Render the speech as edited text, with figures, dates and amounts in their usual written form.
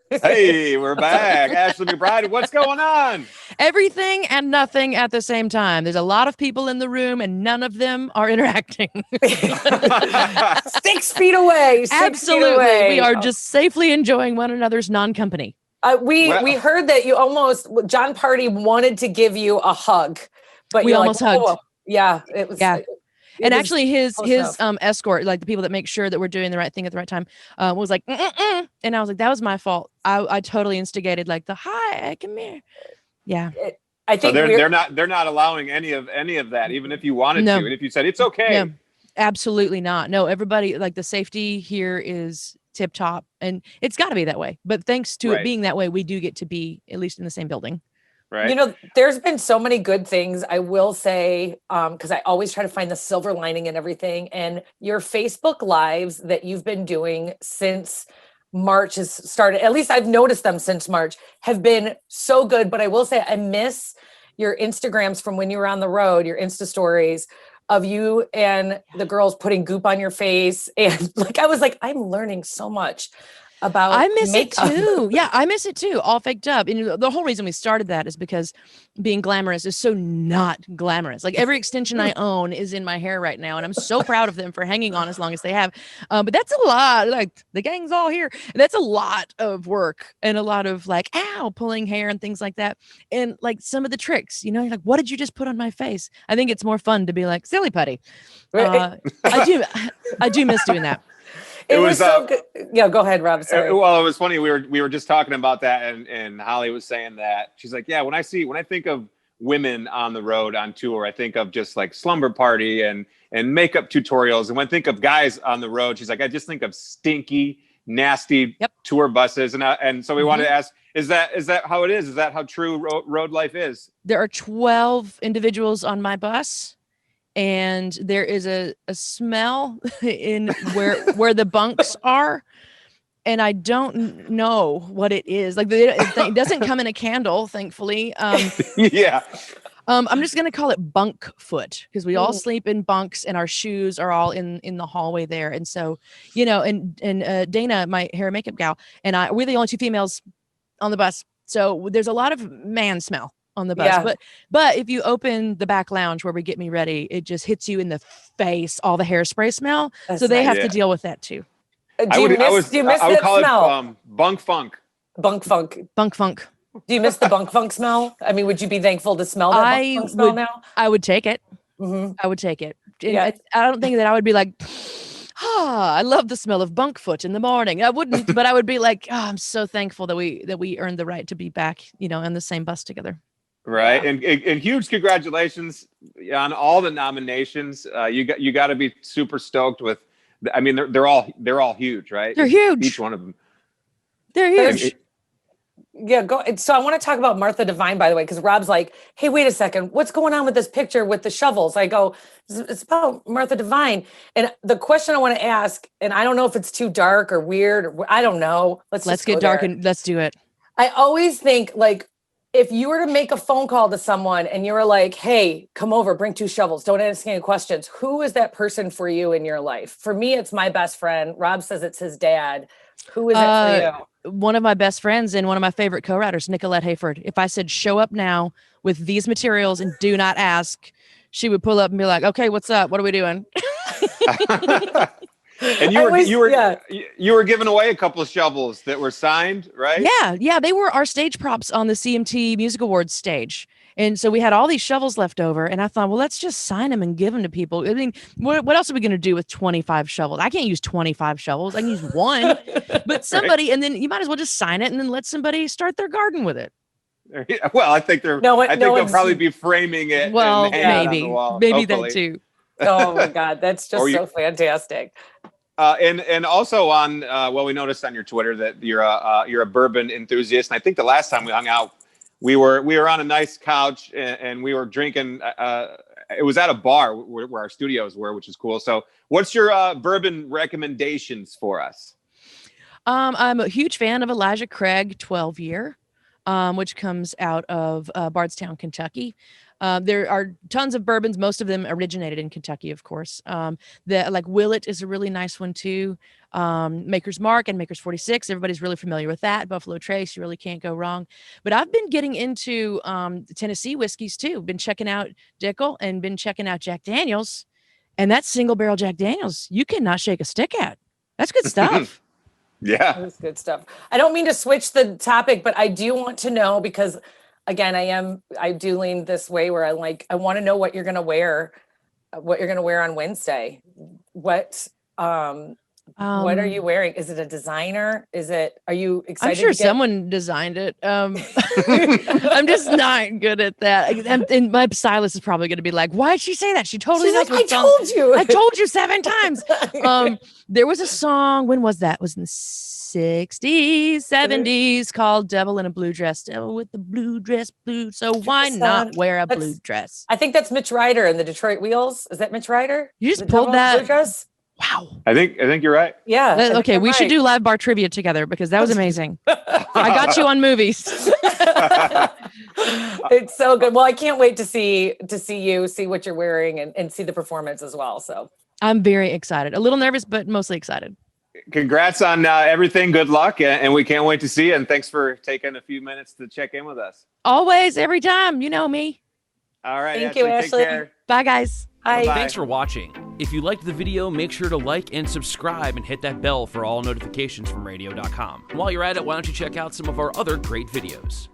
Hey, we're back. Ashley McByrde, what's going on? Everything and nothing at the same time. There's a lot of people in the room and none of them are interacting. 6 feet away. 6 feet Absolutely. away. We are just safely enjoying one another's non-company. We heard that you almost, John Party wanted to give you a hug, but We you're almost like, hugged. whoa. Yeah, it was. Yeah. And actually his enough. escort, like the people that make sure that we're doing the right thing at the right time, was like, and I was like, that was my fault. I totally instigated like hi, come here. Yeah. I think so they're not allowing any of that, even if you wanted No. to, and if you said it's okay. No, absolutely not. No, everybody, like the safety here is tip top, and it's got to be that way. But thanks to it being that way, we do get to be at least in the same building. Right. You know, there's been so many good things, I will say, because I always try to find the silver lining in everything. And your Facebook lives that you've been doing since March has started, at least I've noticed them since March, have been so good. But I will say I miss your Instagrams from when you were on the road, your Insta stories of you and the girls putting goop on your face. And like, I was like, I'm learning so much about I miss makeup. it too. Yeah, I miss it too. All faked up. And the whole reason we started that is because being glamorous is so not glamorous. Like every extension I own is in my hair right now, and I'm so proud of them for hanging on as long as they have. But that's a lot. Like the gang's all here. That's a lot of work and a lot of like pulling hair and things like that. And like some of the tricks, like, what did you just put on my face? I think it's more fun to be like silly putty. I do miss doing that. It was so good. Yeah, go ahead, Rob. Sorry. Well, it was funny. We were just talking about that, and Holly was saying that she's like, yeah, when I think of women on the road on tour, I think of just like slumber party and makeup tutorials. And when I think of guys on the road, she's like, I just think of stinky, nasty tour buses. And so we wanted to ask, is that how it is? Is that how true road life is? There are 12 individuals on my bus. And there is a smell in where the bunks are, and I don't know what it is. Like it doesn't come in a candle, thankfully. Yeah. I'm just gonna call it bunk foot because we all sleep in bunks, and our shoes are all in the hallway there. And so, and Dana, my hair and makeup gal, and we're the only two females on the bus, so there's a lot of man smell on the bus. Yeah. But if you open the back lounge where we get me ready, it just hits you in the face, all the hairspray smell. That's so they have to deal with that too. Do you miss that smell? It bunk funk. Bunk funk. Bunk funk. Do you miss the bunk funk smell? I mean, would you be thankful to smell that bunk funk smell now? I would take it. Mm-hmm. I would take it. Yeah. I don't think that I would be like, I love the smell of bunk foot in the morning. I wouldn't, but I would be like, I'm so thankful that we earned the right to be back, on the same bus together. Right. Yeah. And huge congratulations on all the nominations. You got to be super stoked with, I mean, they're all huge, right? They're huge. Each one of them. They're huge. Yeah, go. So I want to talk about Martha Devine, by the way, because Rob's like, hey, wait a second. What's going on with this picture with the shovels? I go, it's about Martha Devine. And the question I want to ask, and I don't know if it's too dark or weird, or I don't know. Let's get dark and let's do it. I always think like, if you were to make a phone call to someone and you were like, hey, come over, bring 2 shovels, don't ask any questions. Who is that person for you in your life? For me, it's my best friend. Rob says it's his dad. Who is it for you? One of my best friends and one of my favorite co-writers, Nicolette Hayford. If I said, show up now with these materials and do not ask, she would pull up and be like, okay, what's up? What are we doing? And you were giving away a couple of shovels that were signed, right? Yeah, they were our stage props on the CMT Music Awards stage. And so we had all these shovels left over, and I thought, well, let's just sign them and give them to people. I mean, what else are we going to do with 25 shovels? I can't use 25 shovels. I can use one, but somebody, right. And then you might as well just sign it and then let somebody start their garden with it. Well, I think they'll probably be framing it. Well, maybe hopefully. That too. Oh my God, that's just so fantastic. And also on we noticed on your Twitter that you're a bourbon enthusiast, and I think the last time we hung out, we were on a nice couch and we were drinking. It was at a bar where our studios were, which is cool. So, what's your bourbon recommendations for us? I'm a huge fan of Elijah Craig 12 year, which comes out of Bardstown, Kentucky. There are tons of bourbons. Most of them originated in Kentucky, of course. Like Willet is a really nice one too. Maker's Mark and Maker's 46. Everybody's really familiar with that. Buffalo Trace, you really can't go wrong. But I've been getting into Tennessee whiskeys too. Been checking out Dickel and been checking out Jack Daniels. And that single barrel Jack Daniels, you cannot shake a stick at. That's good stuff. Yeah. That was good stuff. I don't mean to switch the topic, but I do want to know, because again, I do lean this way where I want to know what you're going to wear on Wednesday. What are you wearing? Is it a designer? Are you excited? I'm sure someone designed it. I'm just not good at that. And my stylist is probably going to be like, why did she say that? She totally knows like, I told you 7 times. There was a song. When was that? It was in the 60s, 70s called Devil in a Blue Dress. Devil with the blue dress, blue. So why not wear a blue dress? I think that's Mitch Ryder and the Detroit Wheels. Is that Mitch Ryder? You just pulled that. Blue dress? Wow. I think you're right. Yeah. Okay, we should do live bar trivia together because that was amazing. I got you on movies. It's so good. Well, I can't wait to see what you're wearing and see the performance as well. So I'm very excited. A little nervous, but mostly excited. Congrats on everything. Good luck. And we can't wait to see you. And thanks for taking a few minutes to check in with us. Always, every time. You know me. All right. Thank you, Ashley. Take care. Bye, guys. Hi. Bye-bye. Thanks for watching. If you liked the video, make sure to like and subscribe and hit that bell for all notifications from radio.com. While you're at it, why don't you check out some of our other great videos.